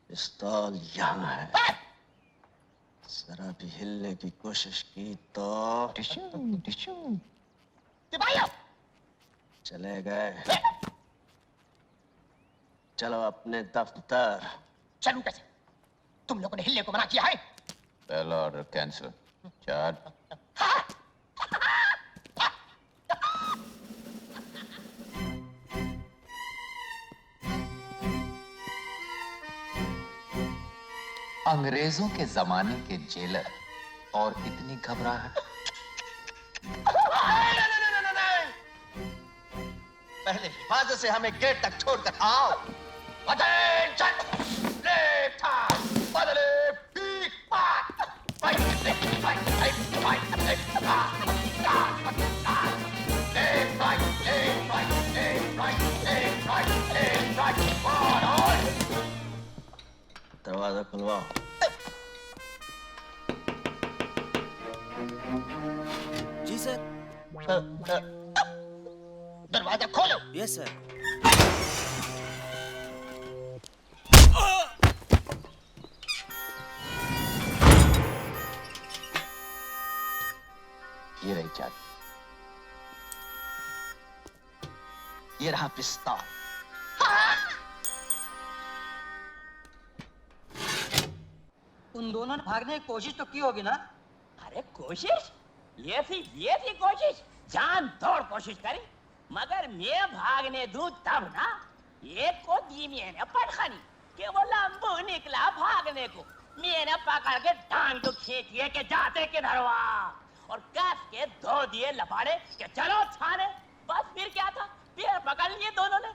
पिस्तौल यहाँ है। जरा भी हिलने की कोशिश की तो चले गए। चलो अपने दफ्तर। चलूं कैसे? तुम लोगों ने हिलने को मना किया है। पहला ऑर्डर कैंसिल। चार्ज। अंग्रेजों के जमाने के जेलर और इतनी घबराहट। पहले हिफाजत से हमें गेट तक छोड़कर आओ। अटेंशन! लेफ्ट हैंड, बदले पीक पाक। Right, left, right, left, right, left, left, right, left, right, left, right, left, right, left, right, forward. दरवाजा खुलवाओ। जी सर। दरवाजा खोलो। Yes sir. ये रही चाबी। ये रहा पिस्तौल। उन दोनों ने भागने की कोशिश तो की होगी ना? अरे कोशिश? ये थी कोशिश। जान तोड़ कोशिश करी, मगर मैं भागने दूं तब ना। एक को दी मैंने पटखनी कि वो लंबू निकला भागने को। मैंने पकड़ के टांग तो खींचिए के जाते किधर वहाँ, और कस के धो दिए लपाड़े कि चलो थाने। बस फिर क्या था, पैर पकड़ लिए दोनों ने।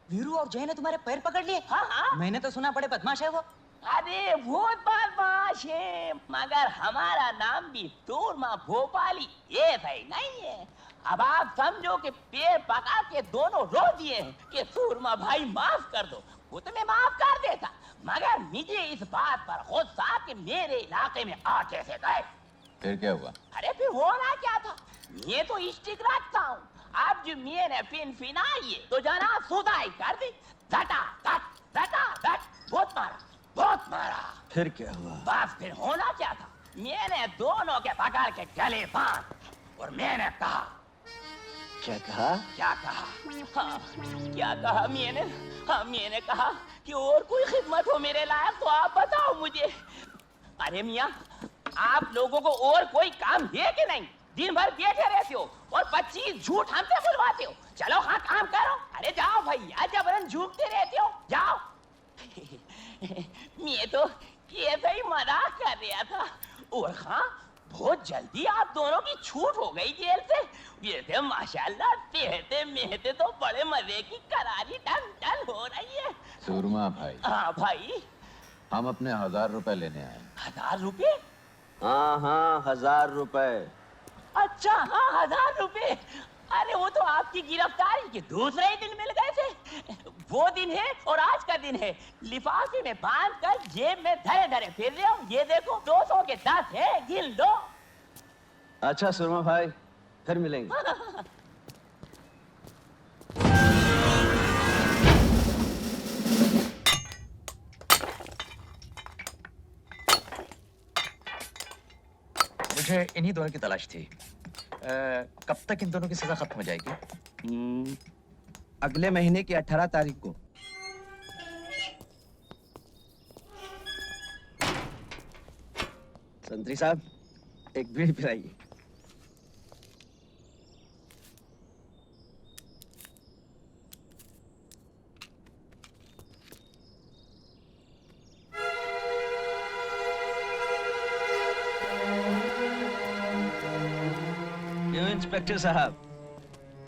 वीरू और जय ने तुम्हारे पैर पकड़ लिए? हाँ हाँ। मैंने तो सुना बड़े बदमाश है वो। अरे वो बदमाश है, मगर हमारा नाम भी सूरमा भोपाली ये सही नहीं है। अब आप समझो कि पैर पका के दोनों रो दिए हैं कि सूरमा भाई माफ कर दो। वो तो मैं माफ कर देता, मगर मुझे इस बात पर गुस्सा कि मेरे इलाके में आ कैसे गए। फिर क्या हुआ? अरे फिर होना क्या था, मैं तो स्टिक रखता हूँ। अब जो मैंने पिन फिनाई तो जना सुधाई कर दी। धटा धट बहुत मारा। फिर क्या हुआ? बस फिर होना क्या था, मैंने दोनों के पकड़ के गले बांध और मैंने कहा। क्या कहा? क्या कहा? हाँ, क्या कहा मैंने? हाँ, मैंने कहा कि और कोई खिदमत हो मेरे लायक तो आप बताओ मुझे। अरे मियाँ, आप लोगों को और कोई काम है कि नहीं? दिन भर बैठे रहते हो और 25 झूठ हमसे बुलवाते हो। चलो हाँ काम करो। अरे जाओ भैया, जबरन झूठते रहते हो, जाओ। मैं तो ऐसे ही मजाक कर रहा था। और हाँ, बहुत जल्दी आप दोनों की छूट हो गई जेल से। वैसे माशाल्लाह सेहते मेहते तो बड़े मजे की करारी टन हो रही है। सूरमा भाई। हाँ भाई। हम अपने 1000 रुपए लेने आए। 1000 रुपए? हाँ 1000 रुपए। अच्छा हाँ 1000 रुपए। अरे वो तो आपकी गिरफ्तारी के दूसरे ही दिन मिल गए थे। वो दिन है और आज का दिन है। लिफाफे में बांध कर जेब में धरे धरे फिर रहे हो। ये देखो 200 के 10 है, गिन लो। अच्छा सुरमा भाई, फिर मिलेंगे। मुझे इन्हीं दोनों की तलाश थी। कब तक इन दोनों की सजा खत्म हो जाएगी? अगले महीने की 18 तारीख को। संतरी साहब, एक बीड़ी पिलाइए। इंस्पेक्टर साहब,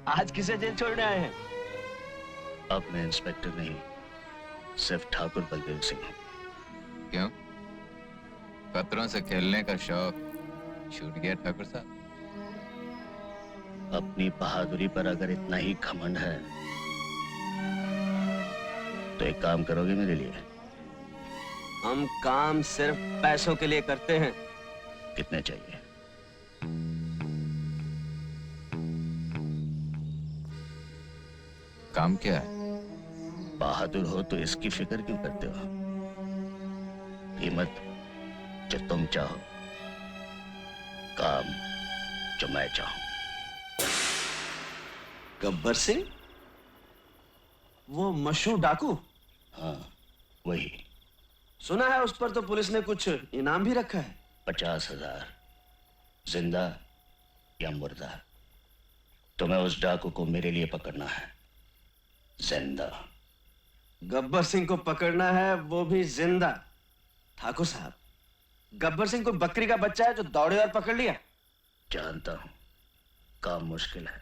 आज किसे जेल छोड़ने आए हैं? अब मैं इंस्पेक्टर नहीं, सिर्फ ठाकुर बलदेव सिंह हूँ। क्यों? खतरों से खेलने का शौक छूट गया ठाकुर साहब? अपनी बहादुरी पर अगर इतना ही घमंड है तो एक काम करोगे मेरे लिए? हम काम सिर्फ पैसों के लिए करते हैं। कितने चाहिए? काम क्या है? बहादुर हो तो इसकी फिक्र क्यों करते हो? कीमत जो तुम चाहो, काम जो मैं चाहूं। गब्बर सिंह, वो मशहूर डाकू? हाँ, वही। सुना है उस पर तो पुलिस ने कुछ इनाम भी रखा है। 50,000 जिंदा या मुर्दा, तुम्हें उस डाकू को मेरे लिए पकड़ना है, जिंदा। गब्बर सिंह को पकड़ना है, वो भी जिंदा। ठाकुर साहब, गब्बर सिंह को बकरी का बच्चा है जो दौड़े और पकड़ लिया। जानता हूं काम मुश्किल है,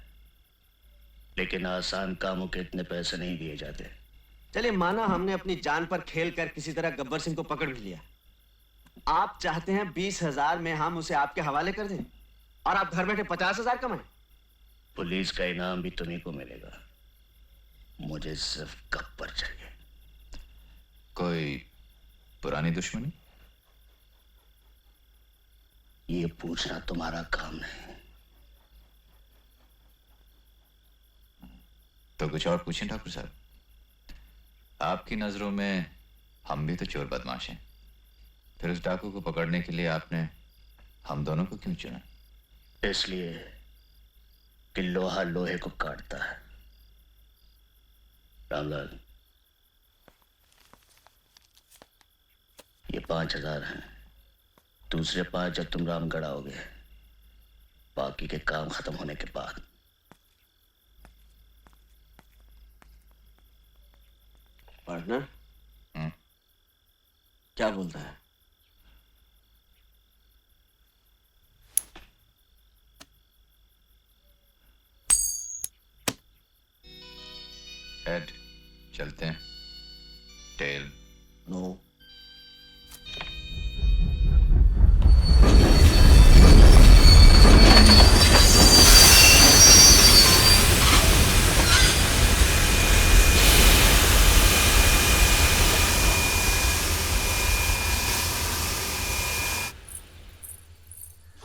लेकिन आसान कामों के इतने पैसे नहीं दिए जाते। चलिए माना हमने अपनी जान पर खेल कर किसी तरह गब्बर सिंह को पकड़ भी लिया। आप चाहते हैं 20,000 में हम उसे आपके हवाले कर दें और आप घर बैठे 50,000 कमाएं? पुलिस का इनाम भी तुम्हीं को मिलेगा, मुझे सिर्फ गब्बर चाहिए। कोई पुरानी दुश्मनी? ये पूछना तुम्हारा काम नहीं। तो कुछ और पूछें ठाकुर साहब। आपकी नजरों में हम भी तो चोर बदमाश हैं, फिर उस डाकू को पकड़ने के लिए आपने हम दोनों को क्यों चुना? इसलिए कि लोहा लोहे को काटता है। रामलाल, ये 5,000 हैं, दूसरे 5 जब तुम रामगढ़ आओगे, बाकी के काम खत्म होने के बाद। पार्टनर, क्या बोलता है? हेड, चलते हैं। Tail, no.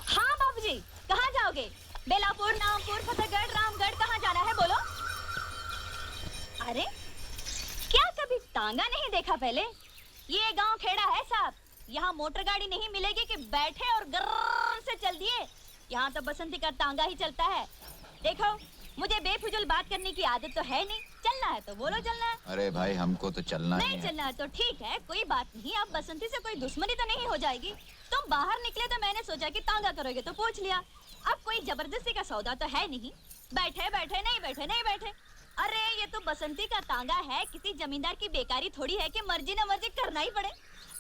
हाँ बाबूजी, कहाँ जाओगे? बेलापुर, नामपुर, फतेहगढ़, रामगढ़, कहाँ जाना है बोलो? अरे क्या कभी तांगा नहीं देखा पहले? ये गांव खेड़ा है साहब, यहाँ मोटर गाड़ी नहीं मिलेगी कि बैठे और गर्र से चल दिए। यहाँ तो बसंती का तांगा ही चलता है। देखो, मुझे बेफिजूल बात करने की आदत तो है नहीं। चलना है तो बोलो चलना है। अरे भाई, हमको तो चलना ही नहीं है। चलना है तो ठीक है, कोई बात नहीं। अब बसंती से कोई दुश्मनी तो नहीं हो जाएगी। तुम बाहर निकले तो मैंने सोचा कि तांगा करोगे तो पूछ लिया। अब कोई जबरदस्ती का सौदा तो है नहीं। बैठे बैठे नहीं बैठे नहीं बैठे। अरे ये तो बसंती का तांगा है, किसी जमींदार की बेकारी थोड़ी है कि मर्जी न मर्जी करना ही पड़े।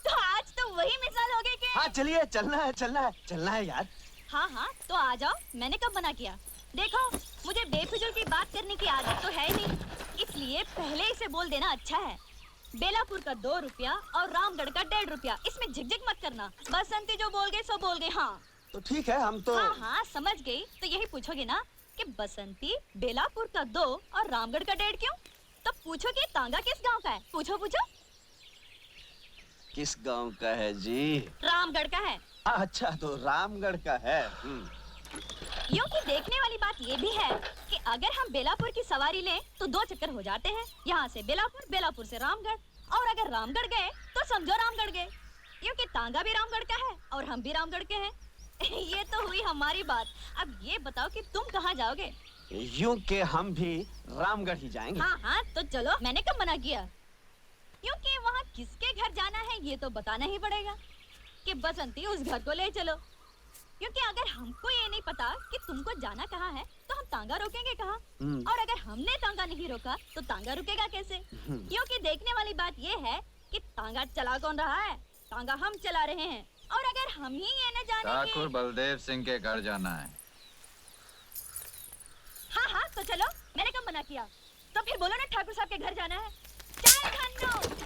तो आज तो वही मिसाल हो गई कि हाँ चलिए, चलना है चलना है चलना है यार। हाँ हाँ तो आ जाओ, मैंने कब मना किया? देखो, मुझे बेफिजूल की बात करने की आदत तो है नहीं, इसलिए पहले ही से बोल देना अच्छा है। बेलापुर का 2 रुपया और रामगढ़ का 1.5 रुपया, इसमें झिकझिक मत करना। बसंती जो बोल गए सो बोल गए। हाँ तो ठीक है, हम तो हाँ हाँ समझ गई। तो यही पूछोगे ना कि बसंती बेलापुर का 2 और रामगढ़ का 1.5 क्यों? तो पूछोगे तांगा किस गांव का है? पूछो पूछो। किस गांव का है जी? रामगढ़ का है। अच्छा, तो रामगढ़ का है। यूं कि देखने वाली बात ये भी है कि अगर हम बेलापुर की सवारी लें तो 2 चक्कर हो जाते हैं। यहाँ से बेलापुर, बेलापुर से रामगढ़, और अगर रामगढ़ गए तो समझो रामगढ़ गए। यूं कि तांगा भी रामगढ़ का है और हम भी रामगढ़ के हैं। ये तो हुई हमारी बात। अब ये बताओ कि तुम कहाँ जाओगे? यूं के हम भी रामगढ़ ही जाएंगे। हाँ हाँ तो चलो, मैंने कब मना किया? क्योंकि वहाँ किसके घर जाना है ये तो बताना ही पड़ेगा कि बसंती उस घर को ले चलो। क्योंकि अगर हमको ये नहीं पता कि तुमको जाना कहाँ है तो हम तांगा रोकेंगे कहाँ? और अगर हमने तांगा नहीं रोका तो तांगा रुकेगा कैसे? क्योंकि देखने वाली बात ये है कि तांगा चला कौन रहा है? तांगा हम चला रहे हैं। और अगर हम ही ये न जाने ठाकुर बलदेव सिंह के घर जाना है। हाँ हाँ तो चलो, मैंने कब मना किया? तो फिर बोलो ना ठाकुर साहब के घर जाना है। चाय खन्नो।